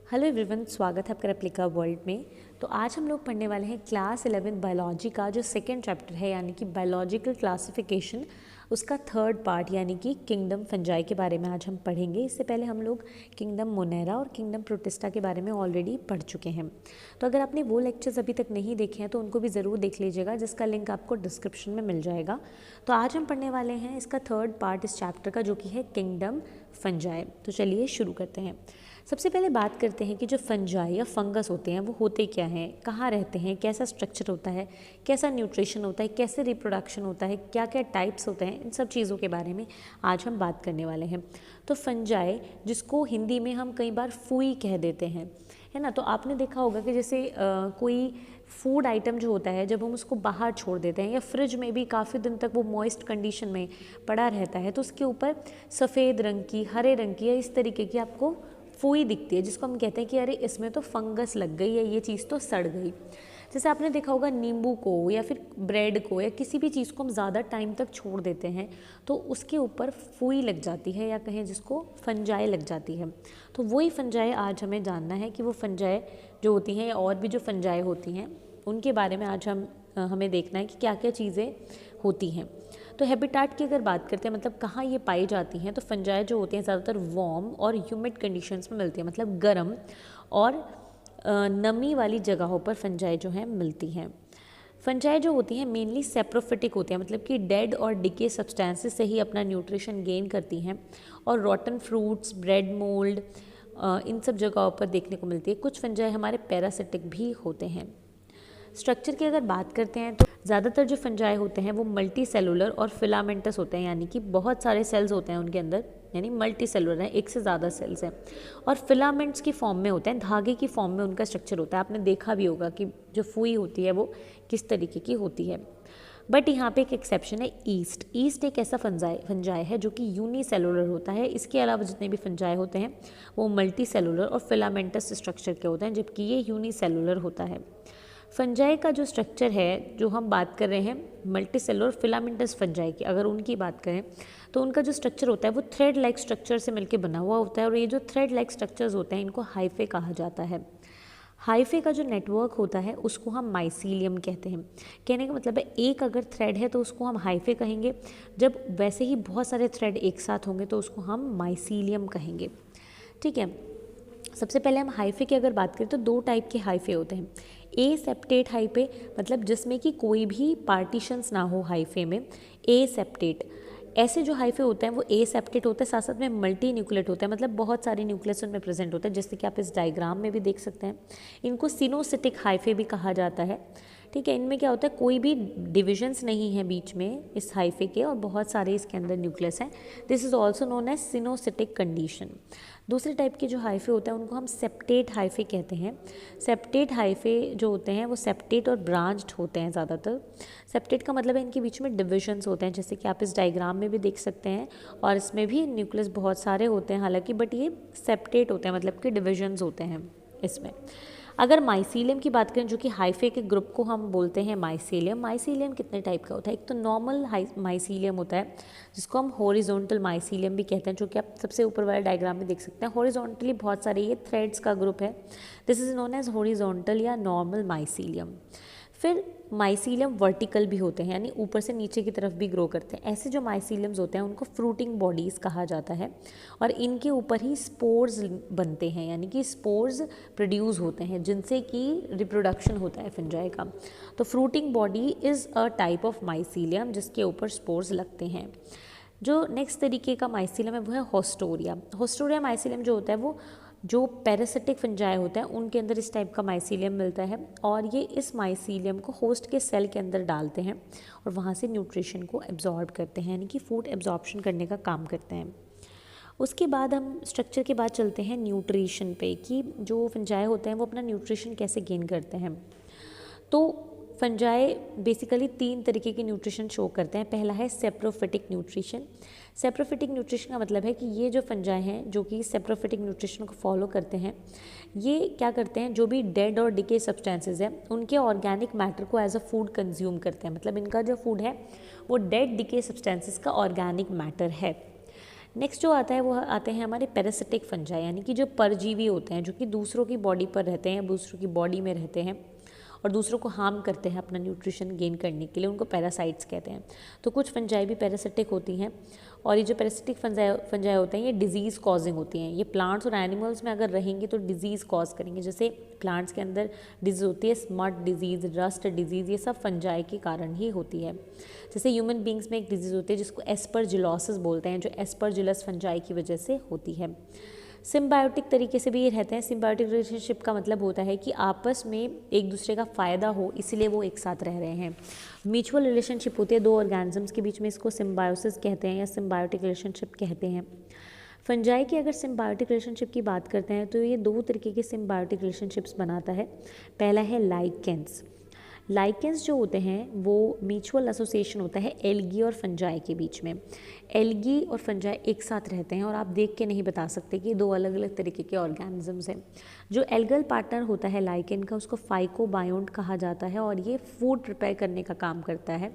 Hello everyone, स्वागत है आपका रेप्लिका वर्ल्ड में। तो आज हम लोग पढ़ने वाले हैं क्लास 11 बायोलॉजी का जो सेकेंड चैप्टर है यानी कि बायोलॉजिकल क्लासिफिकेशन, उसका थर्ड पार्ट यानी कि किंगडम फंजाई के बारे में आज हम पढ़ेंगे। इससे पहले हम लोग किंगडम मोनेरा और किंगडम प्रोटिस्टा के बारे में ऑलरेडी पढ़ चुके हैं। तो अगर आपने वो लेक्चर्स अभी तक नहीं देखे हैं तो उनको भी ज़रूर देख लीजिएगा, जिसका लिंक आपको डिस्क्रिप्शन में मिल जाएगा। तो आज हम पढ़ने वाले हैं इसका थर्ड पार्ट इस चैप्टर का, जो कि है किंगडम फंजाई। तो चलिए शुरू करते हैं। सबसे पहले बात करते हैं कि जो फंजाई या फंगस होते हैं वो होते क्या हैं, कहाँ रहते हैं, कैसा स्ट्रक्चर होता है, कैसा न्यूट्रिशन होता है, कैसे रिप्रोडक्शन होता है, क्या क्या टाइप्स होते हैं, इन सब चीज़ों के बारे में आज हम बात करने वाले हैं। तो फंजाई, जिसको हिंदी में हम कई बार फूई कह देते हैं, है ना। तो आपने देखा होगा कि जैसे कोई फूड आइटम जो होता है, जब हम उसको बाहर छोड़ देते हैं या फ्रिज में भी काफ़ी दिन तक वो मॉइस्ट कंडीशन में पड़ा रहता है, तो उसके ऊपर सफ़ेद रंग की, हरे रंग की या इस तरीके की आपको फूई दिखती है, जिसको हम कहते हैं कि अरे इसमें तो फंगस लग गई या ये चीज़ तो सड़ गई। जैसे आपने देखा होगा नींबू को या फिर ब्रेड को या किसी भी चीज़ को हम ज़्यादा टाइम तक छोड़ देते हैं तो उसके ऊपर फूई लग जाती है, या कहें जिसको फंजाई लग जाती है। तो वही फंजाई आज हमें जानना है कि वो फंजाई जो होती हैं या और भी जो फंजाई होती हैं उनके बारे में आज हमें देखना है कि क्या क्या चीज़ें होती हैं। तो हैबिटाट की अगर बात करते हैं, मतलब कहाँ ये पाई जाती हैं, तो फंजाई जो होती हैं ज़्यादातर वार्म और ह्यूमिड कंडीशंस में मिलती है, मतलब गर्म और नमी वाली जगहों पर फंजाई जो है मिलती हैं। फंजाई जो होती हैं मेनली सेप्रोफिटिक होती हैं, मतलब कि डेड और डिके सब्सटेंसेस से ही अपना न्यूट्रिशन गेन करती हैं, और रॉटन फ्रूट्स, ब्रेड मोल्ड, इन सब जगहों पर देखने को मिलती है। कुछ फंजाई हमारे पैरासिटिक भी होते हैं। स्ट्रक्चर की अगर बात करते हैं तो ज़्यादातर जो फंजाई होते हैं वो मल्टी सेलुलर और फिलामेंटस होते हैं, यानी कि बहुत सारे सेल्स होते हैं उनके अंदर, यानी मल्टी सेलुलर है, एक से ज़्यादा सेल्स हैं, और फिलामेंट्स की फॉर्म में होते हैं, धागे की फॉर्म में उनका स्ट्रक्चर होता है। आपने देखा भी होगा कि जो फूई होती है वो किस तरीके की होती है। बट यहाँ पे एक एक्सेप्शन है, ईस्ट एक ऐसा फंजाई है जो कि यूनिसेलुलर होता है। इसके अलावा जितने भी फंजाई होते हैं वो मल्टी सेलुलर और फिलामेंटस स्ट्रक्चर के होते हैं, जबकि ये यूनिसेलुलर होता है। फंजाई का जो स्ट्रक्चर है, जो हम बात कर रहे हैं मल्टी सेलुलर फिलामेंटस फंजाई की, अगर उनकी बात करें तो उनका जो स्ट्रक्चर होता है वो थ्रेड लाइक स्ट्रक्चर से मिलकर बना हुआ होता है, और ये जो थ्रेड लाइक स्ट्रक्चर्स होते हैं इनको हाइफे कहा जाता है। हाइफे का जो नेटवर्क होता है उसको हम माइसीलियम कहते हैं। कहने का मतलब है एक अगर थ्रेड है तो उसको हम हाइफे कहेंगे, जब वैसे ही बहुत सारे थ्रेड एक साथ होंगे तो उसको हम माइसीलियम कहेंगे। ठीक है। सबसे पहले हम हाइफे की अगर बात करें तो दो टाइप के हाइफे होते हैं। ए सेप्टेट हाइफे, मतलब जिसमें कि कोई भी पार्टीशंस ना हो हाइफे में, ए सेप्टेट। ऐसे जो हाइफे होते हैं वो ए सेप्टेट होते हैं, साथ साथ में मल्टी न्यूक्लिएट होते हैं, मतलब बहुत सारे न्यूक्लियस उनमें प्रेजेंट होते हैं, जैसे कि आप इस डायग्राम में भी देख सकते हैं। इनको सिनोसिटिक हाइफे भी कहा जाता है। ठीक है। इनमें क्या होता है, कोई भी डिविजन्स नहीं है बीच में इस हाइफे के, और बहुत सारे इसके अंदर न्यूक्लियस हैं। This is also known as coenocytic condition. दूसरे टाइप के जो हाइफे होते हैं उनको हम सेप्टेट हाइफे कहते हैं। सेप्टेट हाइफे जो होते हैं वो सेप्टेट और ब्रांच्ड होते हैं ज़्यादातर। सेप्टेट का मतलब है इनके बीच में डिविजन्स होते हैं, जैसे कि आप इस डायग्राम में भी देख सकते हैं, और इसमें भी न्यूक्लियस बहुत सारे होते हैं हालांकि, बट ये सेप्टेट होते हैं, मतलब कि डिविजन्स होते हैं इसमें। अगर माइसीलियम की बात करें, जो कि हाइफे के ग्रुप को हम बोलते हैं माइसीलियम। माइसीलियम कितने टाइप का होता है, एक तो नॉर्मल माइसीलियम होता है जिसको हम हॉरिजॉन्टल माइसीलियम भी कहते हैं, जो कि आप सबसे ऊपर वाले डायग्राम में देख सकते हैं। हॉरिजॉन्टली बहुत सारे ये थ्रेड्स का ग्रुप है, this is known as horizontal या नॉर्मल माइसीलियम। फिर माइसीलियम वर्टिकल भी होते हैं, यानी ऊपर से नीचे की तरफ भी ग्रो करते हैं। ऐसे जो माइसीलियम्स होते हैं उनको फ्रूटिंग बॉडीज़ कहा जाता है, और इनके ऊपर ही स्पोर्स बनते हैं, यानी कि स्पोर्स प्रोड्यूस होते हैं जिनसे कि रिप्रोडक्शन होता है फंजाई का। तो fruiting body is a type of mycelium जिसके ऊपर स्पोर्स लगते हैं। जो नेक्स्ट तरीके का माइसीलियम है वो है होस्टोरिया। होस्टोरिया माइसीलियम जो होता है वो जो पैरासिटिक फंजाई होता है उनके अंदर इस टाइप का माइसीलियम मिलता है, और ये इस माइसीलियम को होस्ट के सेल के अंदर डालते हैं और वहाँ से न्यूट्रिशन को एब्जॉर्ब करते हैं, यानी कि फूड एब्जॉर्प्शन करने का काम करते हैं। उसके बाद हम स्ट्रक्चर के बाद चलते हैं न्यूट्रिशन पे, कि जो फंजाई होते हैं वो अपना न्यूट्रिशन कैसे गेन करते हैं। तो फंजाई बेसिकली तीन तरीके के न्यूट्रिशन शो करते हैं। पहला है सेप्रोफिटिक न्यूट्रिशन। सेप्रोफिटिक न्यूट्रिशन का मतलब है कि ये जो फंजाई हैं जो कि सेप्रोफिटिक न्यूट्रिशन को फॉलो करते हैं, ये क्या करते हैं, जो भी डेड और डिके सब्सटेंसेस हैं उनके ऑर्गेनिक मैटर को एज अ फूड कंज्यूम करते हैं। मतलब इनका जो फूड है वो डेड डिके सब्सटेंसेस का ऑर्गेनिक मैटर है। नेक्स्ट जो आता है वो आते हैं हमारे पैरासिटिक फंजाई, यानी कि जो परजीवी होते हैं, जो कि दूसरों की बॉडी पर रहते हैं, दूसरों की बॉडी में रहते हैं और दूसरों को हार्म करते हैं अपना न्यूट्रिशन गेन करने के लिए, उनको पैरासाइट्स कहते हैं। तो कुछ फंजाई भी पैरासिटिक होती हैं और ये जो पैरासिटिक फंजाई होते हैं ये डिजीज़ कॉजिंग होती हैं। ये प्लांट्स और एनिमल्स में अगर रहेंगे तो डिजीज़ कॉज करेंगे। जैसे प्लांट्स के अंदर डिजीज़ होती है स्मट डिजीज़, रस्ट डिजीज़, ये सब फंजाई के कारण ही होती है। जैसे ह्यूमन बींग्स में एक डिजीज़ होती है जिसको एस्परजिलोसिस बोलते हैं, जो एस्परजिलस फंजाई की वजह से होती है। सिम्बायोटिक तरीके से भी ये रहते हैं। सिम्बायोटिक रिलेशनशिप का मतलब होता है कि आपस में एक दूसरे का फ़ायदा हो, इसलिए वो एक साथ रह रहे हैं। म्यूचुअल रिलेशनशिप होती है दो ऑर्गेनिजम्स के बीच में, इसको सिम्बायोसिस कहते हैं या सिम्बायोटिक रिलेशनशिप कहते हैं। फंजाई की अगर सिम्बायोटिक रिलेशनशिप की बात करते हैं तो ये दो तरीके के सिम्बायोटिक रिलेशनशिप्स बनाता है। पहला है लाइकेंस। लाइकेंस जो होते हैं वो म्यूचुअल एसोसिएशन होता है एल्गी और फंजाई के बीच में। एल्गी और फंजाई एक साथ रहते हैं और आप देख के नहीं बता सकते कि दो अलग अलग तरीके के ऑर्गेनिजम्स हैं। जो एल्गल पार्टनर होता है लाइकेन का, उसको फाइकोबायोन्ट कहा जाता है और ये फूड प्रिपेयर करने का काम करता है।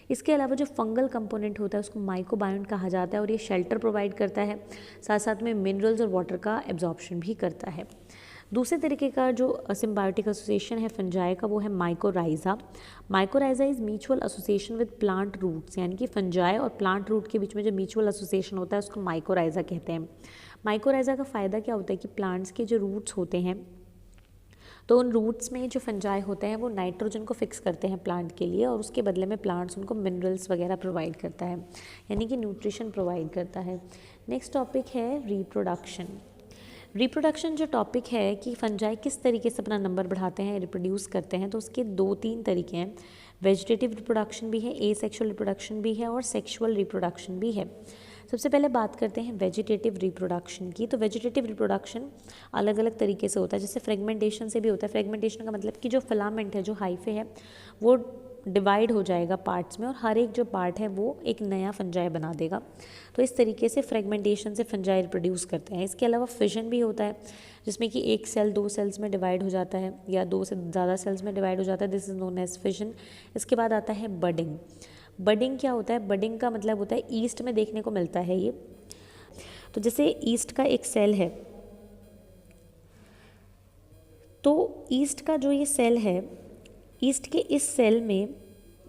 इसके अलावा जो फंगल कंपोनेंट होता है उसको माइकोबायोन्ट कहा जाता है और ये शेल्टर प्रोवाइड करता है, साथ साथ में मिनरल्स और वाटर का एब्जॉर्प्शन भी करता है। दूसरे तरीके का जो सिम्बायोटिक एसोसिएशन है फंजाई का वो है mycorrhiza. Mycorrhiza is mutual association with plant roots, यानी कि फंजाई और प्लांट रूट के बीच में जो म्यूचुअल एसोसिएशन होता है उसको माइकोराइजा कहते हैं। माइकोराइजा का फ़ायदा क्या होता है कि प्लांट्स के जो रूट्स होते हैं तो उन रूट्स में जो फंजाई होते हैं वो नाइट्रोजन को फिक्स करते हैं प्लांट के लिए और उसके बदले में प्लांट्स उनको मिनरल्स वगैरह प्रोवाइड करता है, यानी कि न्यूट्रिशन प्रोवाइड करता है। नेक्स्ट टॉपिक है रिप्रोडक्शन। रिप्रोडक्शन जो टॉपिक है कि फंजाई किस तरीके से अपना नंबर बढ़ाते हैं, रिप्रोड्यूस करते हैं, तो उसके 2-3 तरीके हैं। वेजिटेटिव रिप्रोडक्शन भी है, एसेक्सुअल रिप्रोडक्शन भी है और सेक्सुअल रिप्रोडक्शन भी है। सबसे पहले बात करते हैं वेजिटेटिव रिप्रोडक्शन की। तो वेजिटेटिव रिप्रोडक्शन अलग अलग तरीके से होता है, जैसे फ्रेगमेंटेशन से भी होता है। फ्रेगमेंटेशन का मतलब कि जो फिलामेंट है, जो हाइफे है, वो डिवाइड हो जाएगा पार्ट्स में और हर एक जो पार्ट है वो एक नया फंजाई बना देगा। तो इस तरीके से फ्रेगमेंटेशन से फंजाई प्रोड्यूस करते हैं। इसके अलावा फिजन भी होता है, जिसमें कि एक सेल 2 सेल्स में डिवाइड हो जाता है या 2 से ज़्यादा सेल्स में डिवाइड हो जाता है। This is known as fission. इसके बाद आता है बडिंग। बडिंग क्या होता है? बडिंग का मतलब होता है ईस्ट में देखने को मिलता है ये। तो जैसे ईस्ट का एक सेल है, तो ईस्ट का जो ये सेल है, ईस्ट के इस सेल में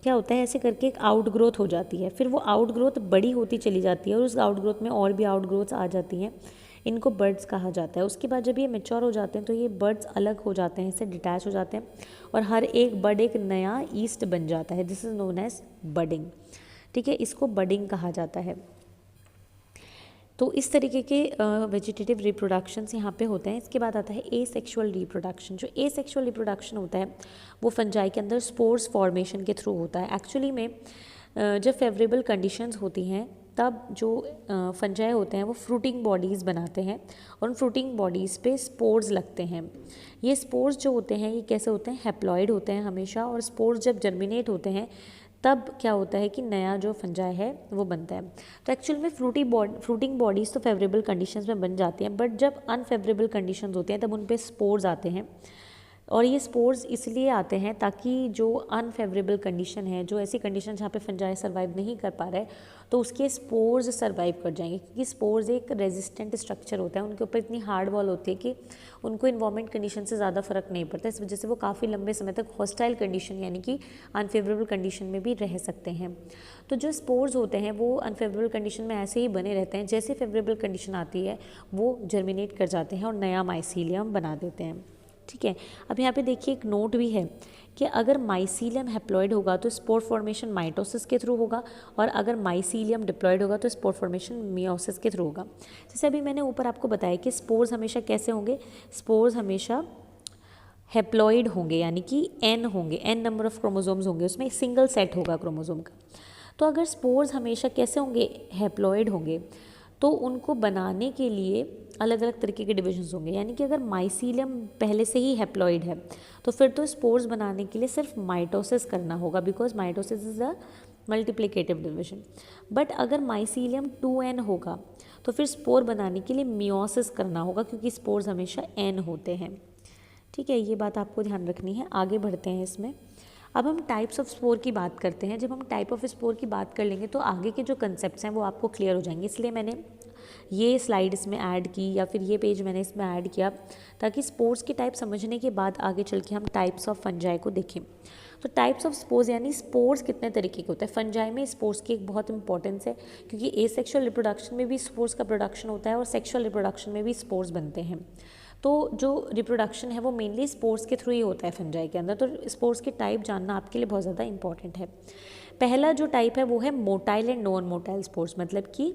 क्या होता है, ऐसे करके एक आउटग्रोथ हो जाती है। फिर वो आउटग्रोथ बड़ी होती चली जाती है और उस आउटग्रोथ में और भी आउटग्रोथ्स आ जाती हैं। इनको बर्ड्स कहा जाता है। उसके बाद जब ये मैच्योर हो जाते हैं तो ये बर्ड्स अलग हो जाते हैं, इससे डिटैच हो जाते हैं और हर एक बर्ड एक नया ईस्ट बन जाता है। This is known as budding. ठीक है, इसको बडिंग कहा जाता है। तो इस तरीके के वेजिटेटिव रिप्रोडक्शंस यहाँ पे होते हैं। इसके बाद आता है एसेक्सुअल रिप्रोडक्शन। जो एसेक्सुअल रिप्रोडक्शन होता है वो फंजाई के अंदर स्पोर्स फॉर्मेशन के थ्रू होता है। एक्चुअली में जब फेवरेबल कंडीशंस होती हैं तब जो फंजाई होते हैं वो फ्रूटिंग बॉडीज़ बनाते हैं और उन फ्रूटिंग बॉडीज़ पे स्पोर्स लगते हैं। ये स्पोर्स जो होते हैं ये कैसे होते हैं? हैप्लॉइड होते हैं हमेशा, और स्पोर्स जब जर्मिनेट होते हैं तब क्या होता है कि नया जो फंजाई है वो बनता है। तो एक्चुअल में फ्रूटिंग बॉडीज़ तो फेवरेबल कंडीशंस में बन जाती हैं, बट जब अनफेवरेबल कंडीशंस होती हैं तब उन पे स्पोर्स आते हैं। और ये स्पोर्स इसलिए आते हैं ताकि जो अनफेवरेबल कंडीशन है, जो ऐसी कंडीशन जहाँ पे फंजाई सर्वाइव नहीं कर पा रहे, तो उसके स्पोर्स सर्वाइव कर जाएंगे, क्योंकि स्पोर्स एक रेजिस्टेंट स्ट्रक्चर होता है, उनके ऊपर इतनी हार्ड वॉल होती है कि उनको इन्वायरमेंट कंडीशन से ज़्यादा फर्क नहीं पड़ता। इस वजह से वो काफ़ी लंबे समय तक हॉस्टाइल कंडीशन यानी कि अनफेवरेबल कंडीशन में भी रह सकते हैं। तो जो स्पोर्स होते हैं वो अनफेवरेबल कंडीशन में ऐसे ही बने रहते हैं, जैसे फेवरेबल कंडीशन आती है वो जर्मिनेट कर जाते हैं और नया माइसीलियम बना देते हैं। ठीक है, अब यहाँ पे देखिए एक नोट भी है कि अगर माइसीलियम हैप्लॉइड होगा तो स्पोर फॉर्मेशन माइटोसिस के थ्रू होगा, और अगर माइसीलियम डिप्लॉइड होगा तो स्पोर फॉर्मेशन मियोसिस के थ्रू होगा। जैसे अभी मैंने ऊपर आपको बताया कि स्पोर्स हमेशा कैसे होंगे, स्पोर्स हमेशा हैप्लॉइड होंगे, यानी कि एन होंगे, एन नंबर ऑफ क्रोमोसोम्स होंगे, उसमें एक सिंगल सेट होगा क्रोमोसोम का। तो अगर स्पोर्स हमेशा कैसे होंगे, हैप्लॉइड होंगे, तो उनको बनाने के लिए अलग अलग तरीके के डिविजन्स होंगे। यानी कि अगर माइसीलियम पहले से ही हैप्लॉइड है तो फिर तो स्पोर्स बनाने के लिए सिर्फ माइटोसिस करना होगा, because mitosis is a multiplicative division. But अगर माइसीलियम 2n होगा तो फिर स्पोर बनाने के लिए मियोसिस करना होगा, क्योंकि स्पोर्स हमेशा n होते हैं। ठीक है, ये बात आपको ध्यान रखनी है। आगे बढ़ते हैं इसमें। अब हम टाइप्स ऑफ स्पोर की बात करते हैं। जब हम टाइप ऑफ स्पोर की बात कर लेंगे तो आगे के जो कंसेप्ट्स हैं वो आपको क्लियर हो जाएंगे, इसलिए मैंने ये स्लाइड इसमें ऐड की या फिर ये पेज मैंने इसमें ऐड किया, ताकि स्पोर्स के टाइप समझने के बाद आगे चल के हम टाइप्स ऑफ फंजाई को देखें। तो टाइप्स ऑफ स्पोर्स यानी स्पोर्स कितने तरीके के होते हैं। फंजाई में स्पोर्स की एक बहुत इंपॉर्टेंस है, क्योंकि एसेक्सुअल रिप्रोडक्शन में भी स्पोर्स का प्रोडक्शन होता है और सेक्सुअल रिप्रोडक्शन में भी स्पोर्स बनते हैं। तो जो रिप्रोडक्शन है वो मेनली स्पोर्स के थ्रू ही होता है फंजाई के अंदर। तो स्पोर्स के टाइप जानना आपके लिए बहुत ज़्यादा इंपॉर्टेंट है। पहला जो टाइप है वो है motile and non motile spores, मतलब कि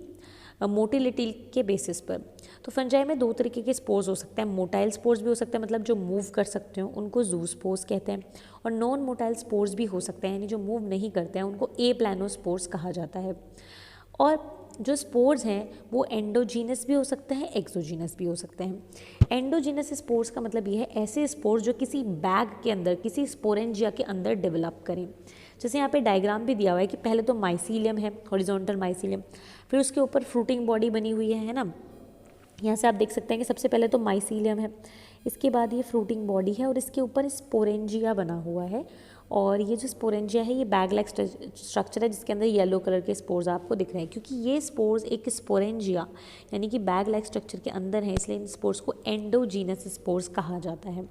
मोटिलिटी के बेसिस पर। तो फंजाई में दो तरीके के स्पोर्स हो सकते हैं। मोटाइल स्पोर्स भी हो सकते हैं, मतलब जो मूव कर सकते हो उनको जू स्पोर्स कहते हैं, और नॉन मोटाइल स्पोर्स भी हो सकते हैं, यानी जो मूव नहीं करते हैं उनको ए प्लानो स्पोर्स कहा जाता है। और जो स्पोर्स हैं वो एंडोजीनस भी हो सकते हैं, एक्सोजीनस भी हो सकते हैं। एंडोजीनस स्पोर्स का मतलब ये है ऐसे स्पोर्स जो किसी बैग के अंदर, किसी स्पोरेंजिया के अंदर डेवलप करें। जैसे यहाँ पे डायग्राम भी दिया हुआ है कि पहले तो माइसीलियम है, हॉरिजॉन्टल माइसीलियम, फिर उसके ऊपर फ्रूटिंग बॉडी बनी हुई है ना। यहाँ से आप देख सकते हैं कि सबसे पहले तो माइसीलियम है, इसके बाद ये फ्रूटिंग बॉडी है और इसके ऊपर स्पोरेंजिया बना हुआ है। और ये जो स्पोरेंजिया है ये बैग लाइक स्ट्रक्चर है जिसके अंदर येलो कलर के स्पोर्स आपको दिख रहे हैं। क्योंकि ये स्पोर्स एक स्पोरेंजिया यानी कि बैग लाइक स्ट्रक्चर के अंदर है, इसलिए इन स्पोर्स को एंडोजीनस स्पोर्स कहा जाता है।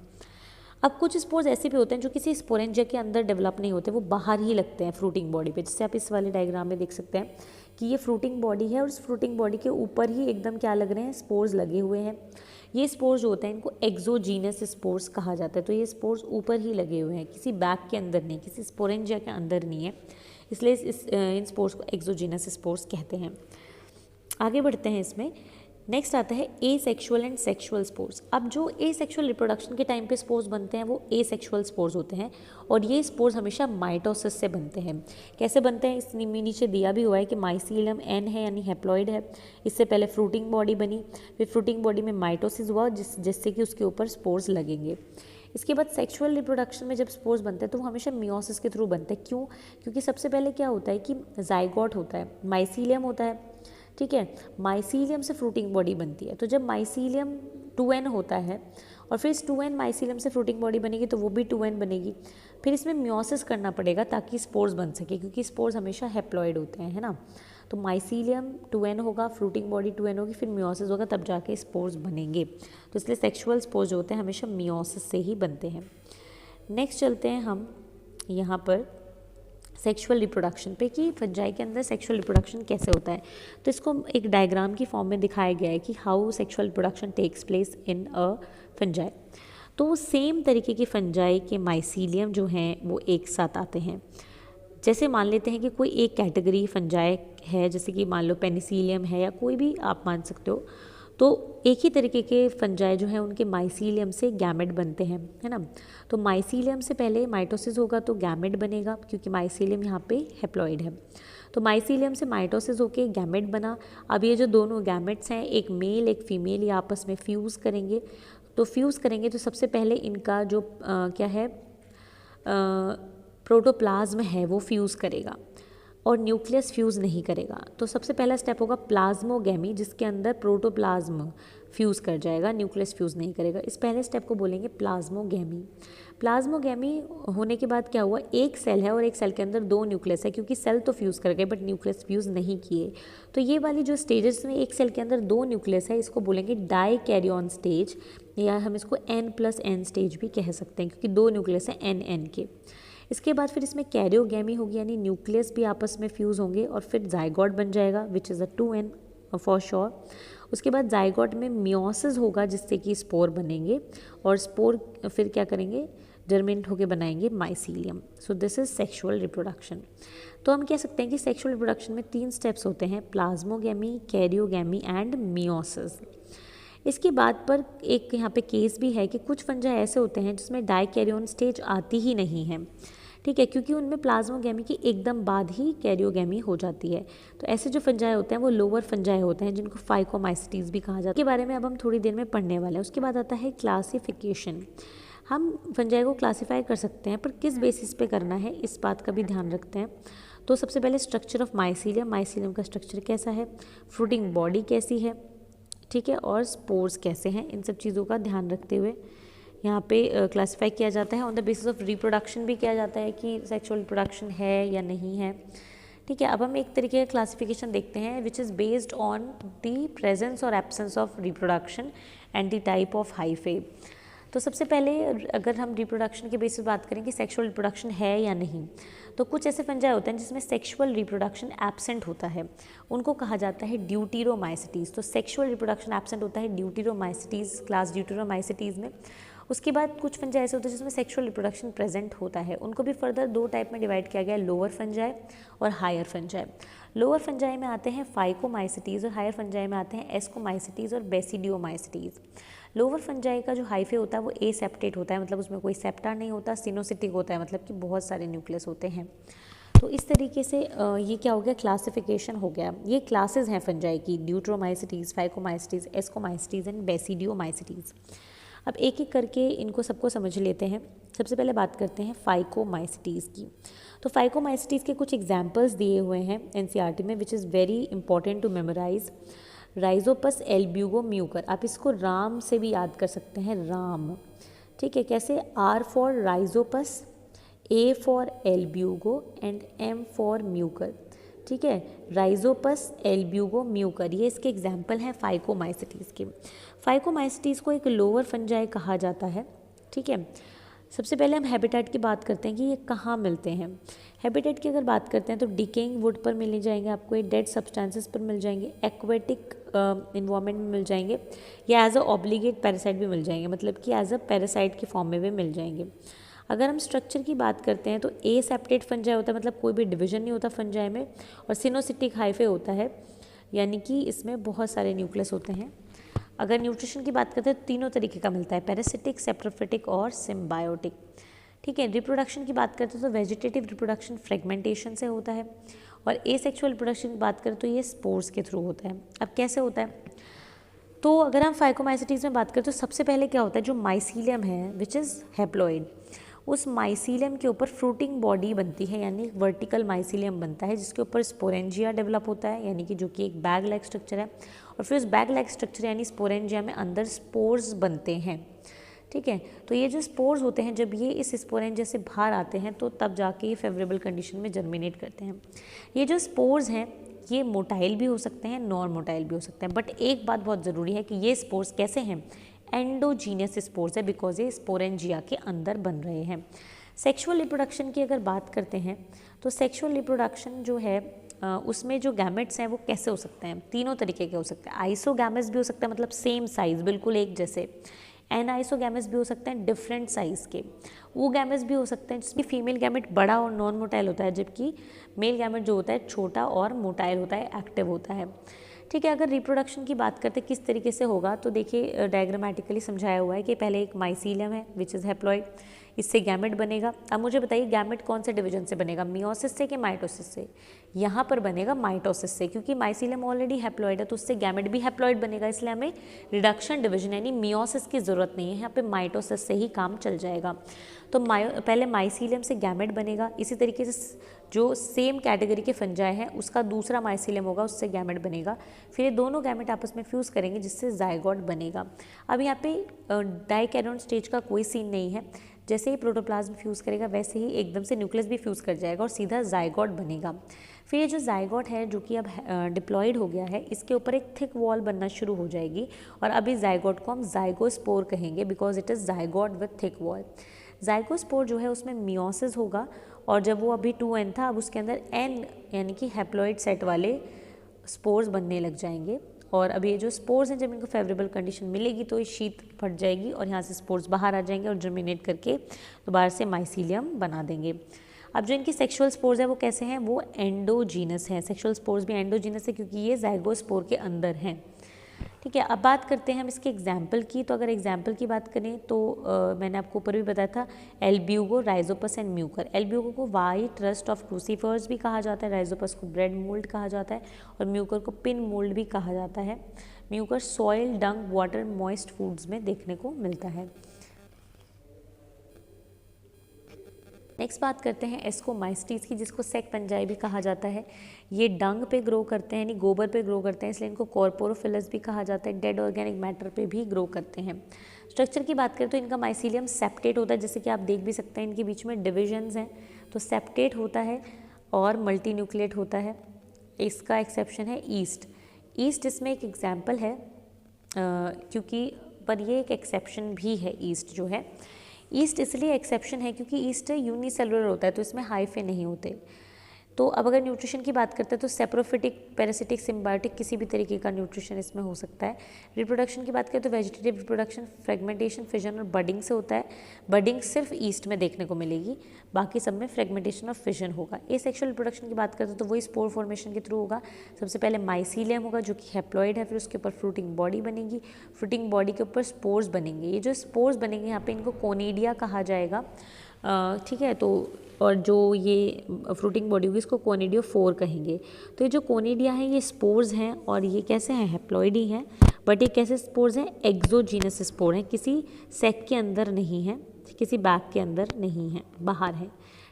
अब कुछ स्पोर्स ऐसे भी होते हैं जो किसी स्पोरेंजिया के अंदर डेवलप नहीं होते, वो बाहर ही लगते हैं फ्रूटिंग बॉडी पे। जैसे आप इस वाले डायग्राम में देख सकते हैं कि ये फ्रूटिंग बॉडी है और उस फ्रूटिंग बॉडी के ऊपर ही एकदम क्या लग रहे हैं, स्पोर्स लगे हुए हैं। ये स्पोर्स जो होते हैं इनको एक्सोजीनस स्पोर्स कहा जाता है। तो ये स्पोर्स ऊपर ही लगे हुए हैं, किसी बैग के अंदर नहीं, किसी स्पोरेंजिया के अंदर नहीं है, इसलिए इन स्पोर्स को एक्सोजीनस स्पोर्स कहते हैं। आगे बढ़ते हैं इसमें। नेक्स्ट आता है एसेक्सुअल एंड सेक्सुअल स्पोर्स। अब जो एसेक्सुअल रिप्रोडक्शन के टाइम पे स्पोर्स बनते हैं वो एसेक्सुअल स्पोर्स होते हैं, और ये स्पोर्स हमेशा माइटोसिस से बनते हैं। कैसे बनते हैं, इस नीचे दिया भी हुआ है कि माइसीलियम एन है यानी हैप्लॉइड है, इससे पहले फ्रूटिंग बॉडी बनी, फिर फ्रूटिंग बॉडी में माइटोसिस हुआ जिससे कि उसके ऊपर स्पोर्स लगेंगे। इसके बाद सेक्सुअल रिप्रोडक्शन में जब स्पोर्स बनते हैं तो वो हमेशा मियोसिस के थ्रू बनते हैं। क्यों? क्योंकि सबसे पहले क्या होता है कि जाइगोट होता है, माइसीलियम होता है, ठीक है, माइसीलियम से फ्रूटिंग बॉडी बनती है। तो जब माइसीलियम 2n होता है और फिर इस 2n माइसीलियम से फ्रूटिंग बॉडी बनेगी तो वो भी 2n बनेगी, फिर इसमें मियोसिस करना पड़ेगा ताकि स्पोर्स बन सके, क्योंकि स्पोर्स हमेशा हैप्लॉइड होते हैं, है ना। तो माइसीलियम 2n होगा, फ्रूटिंग बॉडी 2n होगी, फिर मियोसिस होगा, तब जाके स्पोर्स बनेंगे। तो इसलिए सेक्सुअल स्पोर्स जो होते हैं हमेशा मियोसिस से ही बनते हैं। नेक्स्ट चलते हैं हम यहाँ पर सेक्सुअल रिप्रोडक्शन पे कि फंजाई के अंदर सेक्सुअल रिप्रोडक्शन कैसे होता है। तो इसको एक डायग्राम की फॉर्म में दिखाया गया है कि how sexual reproduction takes place in a fungi. तो सेम तरीके के फंजाई के माइसीलियम जो हैं वो एक साथ आते हैं। जैसे मान लेते हैं कि कोई एक कैटेगरी फंजाई है, जैसे कि मान लो पेनिसिलियम है या कोई भी आप मान सकते हो, तो एक ही तरीके के फंजाई जो हैं उनके माइसीलियम से गैमेट बनते हैं, है ना। तो माइसीलियम से पहले माइटोसिस होगा तो गैमेट बनेगा, क्योंकि माइसीलियम यहाँ पे हैप्लॉइड है। तो माइसीलियम से माइटोसिस होके गैमेट बना। अब ये जो दोनों गैमेट्स हैं, एक मेल एक फीमेल, ये आपस में फ्यूज़ करेंगे। तो फ्यूज़ करेंगे तो सबसे पहले इनका जो क्या है प्रोटोप्लाज्म है वो फ्यूज़ करेगा और न्यूक्लियस फ्यूज़ नहीं करेगा। तो सबसे पहला स्टेप होगा प्लाज्मोगैमी, जिसके अंदर प्रोटोप्लाज्म फ्यूज़ कर जाएगा, न्यूक्लियस फ्यूज़ नहीं करेगा। इस पहले स्टेप को बोलेंगे प्लाज्मोगैमी। प्लाज्मोगैमी होने के बाद क्या हुआ, एक सेल है और एक सेल के अंदर दो न्यूक्लियस है, क्योंकि सेल तो फ्यूज़ कर गए बट न्यूक्लियस फ्यूज़ नहीं किए। तो ये वाली जो स्टेजेस में एक सेल के अंदर दो न्यूक्लियस है, इसको बोलेंगे डाइकैरियन स्टेज, या हम इसको n+n स्टेज भी कह सकते हैं, क्योंकि दो न्यूक्लियस है n के। इसके बाद फिर इसमें कैरियोगैमी होगी, यानी न्यूक्लियस भी आपस में फ्यूज़ होंगे और फिर जाइगोट बन जाएगा which is a 2n for sure. उसके बाद जाइगोट में मियोसिस होगा जिससे कि स्पोर बनेंगे, और स्पोर फिर क्या करेंगे, जर्मिनेट होकर बनाएंगे mycelium. So this is sexual reproduction. तो हम कह सकते हैं कि सेक्सुअल रिप्रोडक्शन में 3 स्टेप्स होते हैं, प्लाज्मोगैमी, कैरियोगैमी एंड मियोसिस। इसके बाद पर एक यहाँ पे केस भी है कि कुछ फंजाई ऐसे होते हैं जिसमें डाइकैरियन स्टेज आती ही नहीं है, ठीक है, क्योंकि उनमें प्लाज्मोगैमी की एकदम बाद ही कैरियोगैमी हो जाती है। तो ऐसे जो फंजाई होते हैं वो लोअर फंजाई होते हैं, जिनको फाइकोमाइसिटीज भी कहा जाता है। इसके बारे में अब हम थोड़ी देर में पढ़ने वाले हैं। उसके बाद आता है क्लासिफिकेशन। हम फंजाई को क्लासीफाई कर सकते हैं, पर किस बेसिस पे करना है इस बात का भी ध्यान रखते हैं। तो सबसे पहले स्ट्रक्चर ऑफ माइसीलियम, माइसीलियम का स्ट्रक्चर कैसा है, फ्रूटिंग बॉडी कैसी है, ठीक है, और स्पोर्स कैसे हैं, इन सब चीज़ों का ध्यान रखते हुए यहाँ पे क्लासीफाई किया जाता है। On the basis of reproduction भी किया जाता है कि सेक्सुअल रिप्रोडक्शन है या नहीं है, ठीक है, अब हम एक तरीके का क्लासिफिकेशन देखते हैं which is based on the presence और absence of reproduction and the type of hyphae. तो सबसे पहले अगर हम रिप्रोडक्शन के बेसिस बात करें कि सेक्सुअल रिप्रोडक्शन है या नहीं, तो कुछ ऐसे फंजाई होते हैं जिसमें सेक्सुअल रिप्रोडक्शन एब्सेंट होता है, उनको कहा जाता है ड्यूटेरोमाइसिटीज़। तो सेक्सुअल रिप्रोडक्शन एब्सेंट होता है ड्यूटेरोमाइसिटीज़, क्लास ड्यूटेरोमाइसिटीज़ में। उसके बाद कुछ फंजाई ऐसे होते हैं जिसमें सेक्सुअल रिप्रोडक्शन प्रेजेंट होता है, उनको भी फर्दर 2 टाइप में डिवाइड किया गया है, लोअर फंजाई और हायर फंजाई। लोअर फंजाई में आते हैं फाइकोमाइसिटीज़ और हायर फंजाई में आते हैं एस्कोमाइसिटीज़ और बेसिडियोमाइसिटीज़। लोअर फंजाई का जो हाइफे होता है वो एसेप्टेट होता है, मतलब उसमें कोई सेप्टा नहीं होता, सिनोसिटिक होता है, मतलब कि बहुत सारे न्यूक्लियस होते हैं। तो इस तरीके से ये क्या हो गया, क्लासिफिकेशन हो गया। ये क्लासेस हैं फंजाई की, ड्यूट्रोमाइसिटीज़, फाइकोमाइसिटीज़, एस्कोमाइसिटीज़ एंड बेसिडियोमाइसिटीज़। अब एक एक करके इनको सबको समझ लेते हैं। सबसे पहले बात करते हैं फाइकोमाइसिटीज़ की। तो फाइकोमाइसिटीज़ के कुछ एग्जांपल्स दिए हुए हैं एनसीईआरटी में which is very important to memorise. Rhizopus albugo mucor, आप इसको राम से भी याद कर सकते हैं, राम। ठीक है, कैसे, R for Rhizopus, A for Albugo and M for Mucor. ठीक है, राइजोपस एल्ब्यूगो म्यूकर, ये इसके एग्जाम्पल हैं फाइकोमाइसिटीज़ के। फाइकोमाइसिटीज़ को एक लोअर फंजाई कहा जाता है। ठीक है, सबसे पहले हम हैबिटेट की बात करते हैं कि ये कहाँ मिलते हैं। हैबिटेट की अगर बात करते हैं तो डिकेइंग वुड पर मिल जाएंगे आपको, ये डेड सब्सटेंसेस पर मिल जाएंगे, एक्वेटिक इन्वायरमेंट में मिल जाएंगे, या एज अ ऑब्लिगेट पैरासाइट भी मिल जाएंगे, मतलब कि एज अ पैरासाइट के फॉर्म में भी मिल जाएंगे। अगर हम स्ट्रक्चर की बात करते हैं तो एसेप्टेट फंजाई होता है, मतलब कोई भी डिवीजन नहीं होता फंजाई में, और सिनोसिटिक हाइफे होता है, यानी कि इसमें बहुत सारे न्यूक्लियस होते हैं। अगर न्यूट्रिशन की बात करते हैं तो तीनों तरीके का मिलता है, पैरासिटिक, सेप्रोफिटिक और सिम्बायोटिक। ठीक है, रिप्रोडक्शन की बात करते हैं तो वेजिटेटिव रिप्रोडक्शन फ्रेगमेंटेशन से होता है, और एसेक्सुअल रिप्रोडक्शन की बात करें तो ये स्पोर्स के थ्रू होता है। अब कैसे होता है, तो अगर हम फाइकोमाइसिटीज़ में बात करें तो सबसे पहले क्या होता है, जो माइसीलियम है विच इज़ हैप्लॉइड, उस माइसीलियम के ऊपर फ्रूटिंग बॉडी बनती है, यानी वर्टिकल माइसीलियम बनता है, जिसके ऊपर स्पोरेंजिया डेवलप होता है, यानी कि जो कि एक बैग लाइक स्ट्रक्चर है, और फिर उस बैग लाइक स्ट्रक्चर यानी स्पोरेंजिया में अंदर स्पोर्स बनते हैं। ठीक है, तो ये जो स्पोर्स होते हैं, जब ये इस स्पोरेंजिया से बाहर आते हैं तो तब जाके ये फेवरेबल कंडीशन में जर्मिनेट करते हैं। ये जो स्पोर्स हैं ये मोटाइल भी हो सकते हैं, नॉन मोटाइल भी हो सकते हैं, बट एक बात बहुत ज़रूरी है कि ये स्पोर्स कैसे हैं, एंडोजीनियस स्पोर्स है, बिकॉज ये स्पोरेंजिया के अंदर बन रहे हैं। सेक्सुअल रिप्रोडक्शन की अगर बात करते हैं तो सेक्सुअल रिप्रोडक्शन जो है उसमें जो गैमेट्स हैं वो कैसे हो सकते हैं, तीनों तरीके के हो सकते हैं। आइसोगैमेट्स भी हो सकते हैं, मतलब सेम साइज़ बिल्कुल एक जैसे, एनाइसोगैमेट्स भी हो सकते हैं डिफरेंट साइज़ के, वो गैमेट्स भी हो सकते हैं जिसमें फीमेल गैमेट बड़ा और नॉन मोटाइल होता है, जबकि मेल गैमेट जो होता है छोटा और मोटाइल होता है, एक्टिव होता है। ठीक है, अगर रिप्रोडक्शन की बात करते हैं किस तरीके से होगा, तो देखिए डायग्रामेटिकली समझाया हुआ है कि पहले एक माइसीलियम है विच इज़ हैप्लॉइड, इससे गैमेट बनेगा। अब मुझे बताइए गैमेट कौन से डिवीजन से बनेगा, मियोसिस से कि माइटोसिस से? यहाँ पर बनेगा माइटोसिस से, क्योंकि माइसीलियम ऑलरेडी हैप्लॉइड है तो उससे गैमेट भी हैप्लॉइड बनेगा, इसलिए हमें रिडक्शन डिवीजन यानी मियोसिस की ज़रूरत नहीं है, यहाँ पे माइटोसिस से ही काम चल जाएगा। तो पहले माइसीलियम से गैमेट बनेगा, इसी तरीके से जो सेम कैटेगरी के फंजाई हैं उसका दूसरा माइसीलियम होगा, उससे गैमेट बनेगा, फिर ये दोनों गैमेट आपस में फ्यूज़ करेंगे जिससे जाइगोट बनेगा। अब यहाँ पे डाइकैरियोन स्टेज का कोई सीन नहीं है, जैसे ही प्रोटोप्लाज्म फ्यूज़ करेगा वैसे ही एकदम से न्यूक्लियस भी फ्यूज़ कर जाएगा और सीधा जाइगोट बनेगा। फिर ये जो जाइगोट है जो कि अब डिप्लॉयड हो गया है, इसके ऊपर एक थिक वॉल बनना शुरू हो जाएगी, और अब इस जाइगोट को हम जाइगोस्पोर कहेंगे because it is zygote with thick wall. Zygospore जो है उसमें मियोसिस होगा, और जब वो अभी 2n था अब उसके अंदर n यानी कि हैप्लॉइड सेट वाले स्पोर्स बनने लग जाएंगे, और अब ये जो स्पोर्स हैं जब इनको फेवरेबल कंडीशन मिलेगी तो ये शीट फट जाएगी और यहाँ से स्पोर्स बाहर आ जाएंगे और जर्मिनेट करके दोबारा से माइसीलियम बना देंगे। अब जो इनकी सेक्सुअल स्पोर्स है वो कैसे हैं, वो एंडोजीनस हैं। सेक्सुअल स्पोर्स भी एंडोजीनस है क्योंकि ये जाइगोस्पोर के अंदर हैं। ठीक है, अब बात करते हैं हम इसके एग्जाम्पल की। तो अगर एग्जाम्पल की बात करें तो मैंने आपको ऊपर भी बताया था, Albugo, Rhizopus and Mucor. Albugo को वाइट रस्ट ऑफ क्रूसीफर्स भी कहा जाता है, राइजोपस को ब्रेड मोल्ड कहा जाता है, और म्यूकर को पिन मोल्ड भी कहा जाता है। म्यूकर सॉइल, डंग, वाटर, मॉइस्ट फूड्स में देखने को मिलता है। नेक्स्ट बात करते हैं एस्कोमाइसिटीज़ की, जिसको सेक फंजाई भी कहा जाता है। ये डंग पे ग्रो करते हैं, यानी गोबर पे ग्रो करते हैं, इसलिए इनको कॉर्पोरोफिलस भी कहा जाता है। डेड ऑर्गेनिक मैटर पे भी ग्रो करते हैं। स्ट्रक्चर की बात करें तो इनका माइसीलियम सेप्टेट होता है, जैसे कि आप देख भी सकते हैं इनके बीच में डिविजन्स हैं, तो सेप्टेट होता है। और मल्टी न्यूक्लिएट होता है। इसका एक्सेप्शन है ईस्ट। ईस्ट इसमें एक एग्जाम्पल है क्योंकि पर ये एक एक्सेप्शन भी है ईस्ट जो है। ईस्ट इसलिए एक्सेप्शन है क्योंकि ईस्ट यूनिसेलुलर होता है तो इसमें हाइफे नहीं होते। तो अब अगर न्यूट्रिशन की बात करते हैं तो सेप्रोफिटिक, पैरासिटिक, सिम्बायोटिक किसी भी तरीके का न्यूट्रिशन इसमें हो सकता है। रिप्रोडक्शन की बात करें तो वेजिटेटिव रिप्रोडक्शन फ्रेगमेंटेशन, फिजन और बडिंग से होता है। बडिंग सिर्फ ईस्ट में देखने को मिलेगी, बाकी सब में फ्रेगमेंटेशन और फिजन होगा। एसेक्सुअल रिप्रोडक्शन की बात करते हैं तो वही स्पोर फॉर्मेशन के थ्रू होगा। सबसे पहले माइसीलियम होगा जो कि हैप्लॉइड है, फिर उसके ऊपर फ्रूटिंग बॉडी बनेगी, फ्रूटिंग बॉडी के ऊपर स्पोर्स बनेंगे। ये जो स्पोर्स बनेंगे यहाँ पे इनको कोनिडिया कहा जाएगा, ठीक है। तो और जो ये फ्रूटिंग बॉडी होगी इसको कोनिडियोफोर कहेंगे। तो ये जो कोनिडिया है ये स्पोर्स हैं और ये कैसे हैं, हैप्लॉइड ही हैं, बट ये कैसे स्पोर्स हैं, एक्सोजीनस स्पोर हैं, किसी सैक के अंदर नहीं है, किसी बैग के अंदर नहीं है, बाहर है,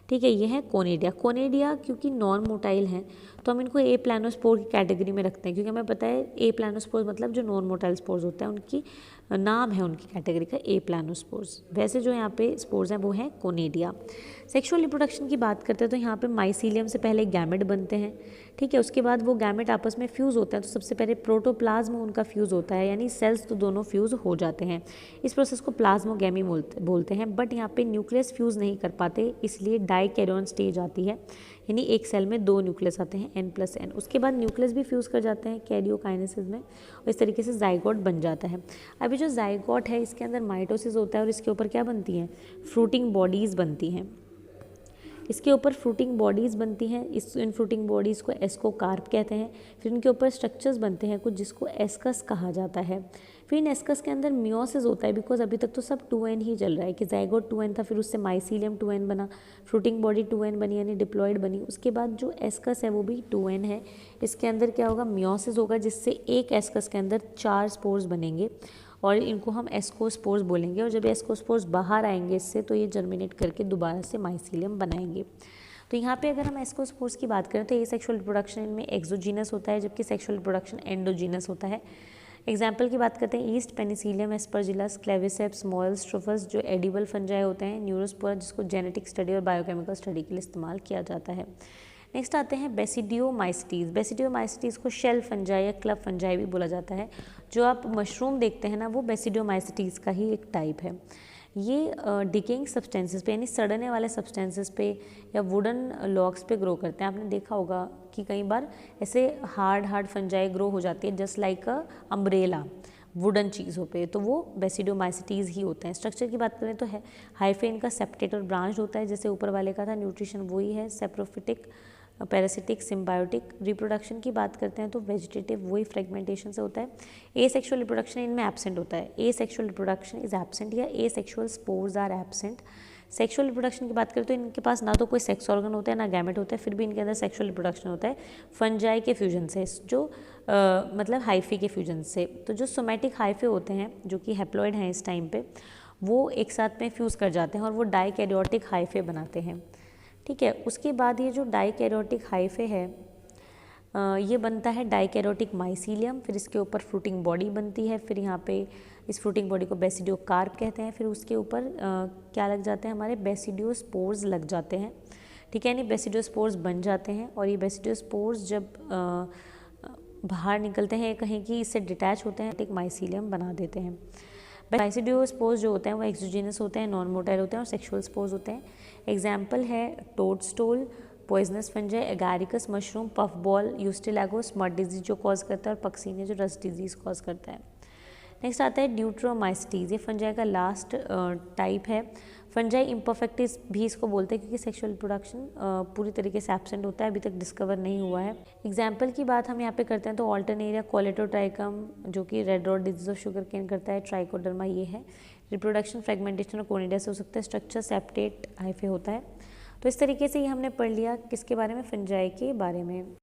ठीक है। ये है कोनिडिया। कोनिडिया क्योंकि नॉन मोटाइल हैं तो हम इनको ए प्लानोस्पोर की कैटेगरी में रखते हैं, क्योंकि हमें पता है ए प्लानोस्पोर मतलब जो नॉन मोटाइल स्पोर्स होते हैं उनकी नाम है उनकी कैटेगरी का ए प्लानोस्पोर्स। वैसे जो यहाँ पे स्पोर्स हैं वो हैं कोनिडिया। सेक्सुअल रिप्रोडक्शन की बात करते हैं तो यहाँ पे माइसीलियम से पहले गैमेट बनते हैं, ठीक है। उसके बाद वो गैमेट आपस में फ्यूज़ होते हैं, तो सबसे पहले प्रोटोप्लाज्म उनका फ्यूज़ होता है, यानी सेल्स तो दोनों फ्यूज़ हो जाते हैं। इस प्रोसेस को प्लाज्मोगैमी बोलते हैं। बट यहाँ पे न्यूक्लियस फ्यूज़ नहीं कर पाते, इसलिए डाइकैरियन स्टेज आती है, यानी एक सेल में 2 न्यूक्लियस आते हैं n+n। उसके बाद न्यूक्लियस भी फ्यूज़ कर जाते हैं कैरियोकाइनेसिस में और इस तरीके से जाइगोट बन जाता है। अभी जो जाइगोट है इसके अंदर माइटोसिस होता है और इसके ऊपर क्या बनती हैं, फ्रूटिंग बॉडीज़ बनती हैं। इसके ऊपर फ्रूटिंग बॉडीज़ बनती हैं, इन फ्रूटिंग बॉडीज़ को एस्कोकार्प कहते हैं। फिर इनके ऊपर स्ट्रक्चर्स बनते हैं कुछ जिसको एस्कस कहा जाता है। फिर इन एस्कस के अंदर मियोसिस होता है, बिकॉज अभी तक तो सब 2n ही चल रहा है कि जाइगोट 2n था, फिर उससे माइसीलियम 2n बना, फ्रूटिंग बॉडी 2n बनी यानी डिप्लॉयड बनी। उसके बाद जो एस्कस है वो भी 2n है। इसके अंदर क्या होगा, मियोसिस होगा, जिससे एक एस्कस के अंदर 4 स्पोर्स बनेंगे और इनको हम एस्कोस्पोर्स बोलेंगे। और जब एस्कोस्पोर्स बाहर आएंगे इससे तो ये जर्मिनेट करके दोबारा से माइसीलियम बनाएंगे। तो यहाँ पे अगर हम एस्कोस्पोर्स की बात करें तो ये सेक्सुअल रिप्रोडक्शन इनमें एक्सोजीनस होता है, जबकि सेक्सुअल रिप्रोडक्शन एंडोजीनस होता है। एग्जाम्पल की बात करते हैं ईस्ट, पेनिसिलियम, एस्परजिलस, क्लेविसेप्स, मॉयल्स, ट्रोफस जो एडिबल फंजाई होते हैं, न्यूरोस्पोरा जिसको जेनेटिक स्टडी और बायोकेमिकल स्टडी के लिए इस्तेमाल किया जाता है। नेक्स्ट आते हैं बेसिडियोमाइसिटीज़। बेसिडियोमाइसिटीज़ को शेल फंजाई या क्लब फंजाई भी बोला जाता है। जो आप मशरूम देखते हैं ना वो बेसिडियोमाइसिटीज़ का ही एक टाइप है। ये डिकेइंग सब्सटेंसेस पे यानी सड़ने वाले सब्सटेंसेस पे या वुडन लॉग्स पे ग्रो करते हैं। आपने देखा होगा कि कई बार ऐसे हार्ड फंजाई ग्रो हो जाती है जस्ट लाइक अ अम्ब्रेला वुडन चीज़ों पे, तो वो बेसिडियोमाइसिटीज़ ही होते हैं। स्ट्रक्चर की बात करें तो है हाइफे इनका सेप्टेट और ब्रांच होता है, जैसे ऊपर वाले का था। न्यूट्रिशन वही है, सेप्रोफिटिक, पैरासिटिक, सिम्बायोटिक। रिप्रोडक्शन की बात करते हैं तो वेजिटेटिव वही फ्रेगमेंटेशन से होता है। ए सेक्शुअल रिप्रोडक्शन इनमें एब्सेंट होता है, asexual reproduction is absent या asexual spores are absent. Sexual reproduction की बात करें तो इनके पास ना तो कोई सेक्स ऑर्गन होता है ना गैमेट होता है, फिर भी इनके अंदर सेक्शुअल रिप्रोडक्शन होता है फंजाई के फ्यूजन से, जो मतलब हाइफी के फ्यूजन से। तो जो सोमैटिक हाइफे होते हैं जो कि हैप्लॉइड हैं इस टाइम पे, वो एक साथ में फ्यूज़ कर जाते हैं और वो डाइकैरियोटिक हाइफे बनाते हैं, ठीक है। उसके बाद ये जो डाइकैरियोटिक हाइफे है ये बनता है डाइकैरियोटिक माइसीलियम, फिर इसके ऊपर फ्रूटिंग बॉडी बनती है, फिर यहाँ पे इस फ्रूटिंग बॉडी को बेसिडियोकार्प कहते हैं, फिर उसके ऊपर क्या लग जाते हैं, हमारे बेसिडियोस्पोर्स लग जाते हैं, ठीक है। यानी बेसिडियोस्पोर्स बन जाते हैं और ये बेसिडियोस्पोर्स जब बाहर निकलते हैं कहीं की इससे डिटैच होते हैं, एक माइसीलियम बना देते हैं। बेसिडियोस्पोर्स जो होते हैं वो एक्सोजीनस होते हैं, नॉन मोटाइल होते हैं और सेक्सुअल स्पोर्स होते हैं। एग्जाम्पल है toadstool, poisonous fungi, Agaricus mushroom, puff ball, Ustilago, smut disease जो कॉज करता है और पक्सीनिया जो रस्ट डिजीज़ कॉज करता है। नेक्स्ट आता है ड्यूट्रोमाइसिटीज़। ये फंजाई का लास्ट टाइप है। फंजाई इम्परफेक्टिस भी इसको बोलते हैं क्योंकि सेक्सुअल रिप्रोडक्शन पूरी तरीके से एब्सेंट होता है, अभी तक डिस्कवर नहीं हुआ है। एग्जाम्पल की बात हम यहाँ पे करते हैं तो ऑल्टरनेरिया कोलेटोट्राइकम जो कि red rod disease of sugar cane करता है, ट्राइकोडर्मा ये है। रिप्रोडक्शन फ्रेगमेंटेशन और कोनिडिया से हो सकता है, स्ट्रक्चर सेप्टेट हाइफे होता है। तो इस तरीके से ये हमने पढ़ लिया किसके बारे में, फंजाई के बारे में।